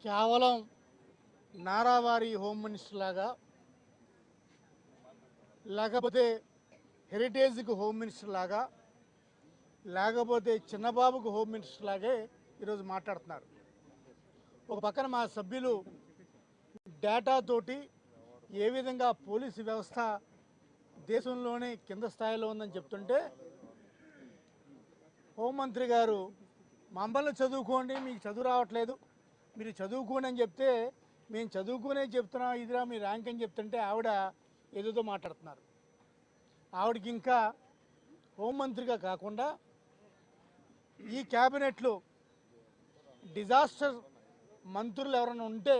కేవలం నారావారి home minister లాగా, లేకపోతే హెరిటేజ్కి హోమ్ మినిస్టర్ లాగా, లేకపోతే చిన్నబాబుకు హోమ్ మినిస్టర్ లాగే ఈరోజు మాట్లాడుతున్నారు. ఒక పక్కన మా సభ్యులు డేటాతోటి ఏ విధంగా పోలీసు వ్యవస్థ దేశంలోనే కింద స్థాయిలో ఉందని చెప్తుంటే, హోంమంత్రి గారు మమ్మల్ని చదువుకోండి, మీకు చదువు రావట్లేదు, మీరు చదువుకోండి అని చెప్తే మేము చదువుకునే చెప్తున్నాం, ఇదిరా మీ ర్యాంక్ అని చెప్తుంటే ఆవిడ ఏదేదో మాట్లాడుతున్నారు. ఆవిడకి ఇంకా హోంమంత్రిగా కాకుండా ఈ క్యాబినెట్లో డిజాస్టర్ మంత్రులు ఎవరైనా ఉంటే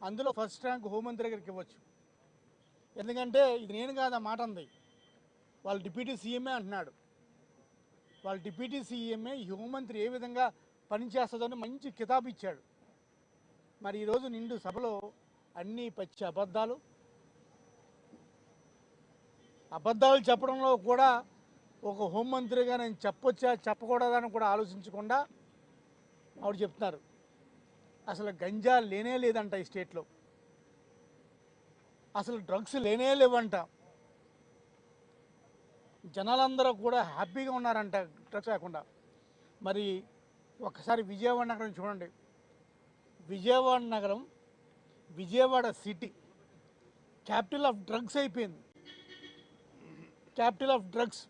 అందులో ఫస్ట్ ర్యాంక్ హోంమంత్రి గారికి ఇవ్వచ్చు. ఎందుకంటే ఇది నేను కాదా మాట అంది, వాళ్ళ డిప్యూటీ సీఎంఏ అంటున్నాడు. వాళ్ళ డిప్యూటీ సీఎంఏ ఈ హోంమంత్రి ఏ విధంగా పనిచేస్తుందని మంచి కితాబు ఇచ్చాడు. మరి ఈరోజు నిండు సభలో అన్నీ పచ్చి అబద్ధాలు చెప్పడంలో కూడా ఒక హోంమంత్రిగా నేను చెప్పొచ్చా చెప్పకూడదని కూడా ఆలోచించకుండా ఆవిడ చెప్తున్నారు. అసలు గంజా లేనే లేదంట ఈ స్టేట్లో, అసలు డ్రగ్స్ లేనే లేవంట, జనాలందరూ కూడా హ్యాపీగా ఉన్నారంట డ్రగ్స్ లేకుండా. మరి ఒక్కసారి విజయవాడ నగరం చూడండి. విజయవాడ నగరం, Vijayawada city capital of drugs అయిపోయింది, క్యాపిటల్ ఆఫ్ డ్రగ్స్.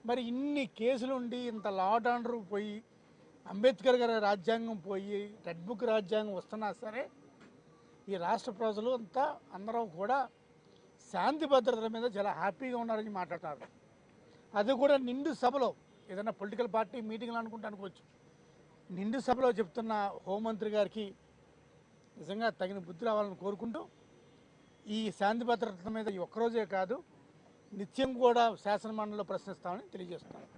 మరి ఇన్ని కేసులు ఉండి, ఇంత లా అండ్ ఆర్డర్ పోయి, అంబేద్కర్ గారి రాజ్యాంగం పోయి, రెడ్ బుక్ రాజ్యాంగం వస్తున్నా సరే ఈ రాష్ట్ర ప్రజలు అంతా అందరూ కూడా శాంతి భద్రతల మీద చాలా హ్యాపీగా ఉన్నారని మాట్లాడతారు. అది కూడా నిండు సభలో. ఏదైనా పొలిటికల్ పార్టీ మీటింగ్లు అనుకుంటే అనుకోవచ్చు, నిండు సభలో చెప్తున్న హోంమంత్రి గారికి నిజంగా తగిన బుద్ధి రావాలని కోరుకుంటూ, ఈ శాంతి భద్రతల మీద ఈ ఒక్కరోజే కాదు నిత్యం కూడా శాసనమండలిలో ప్రశ్నిస్తామని తెలియజేస్తున్నాను.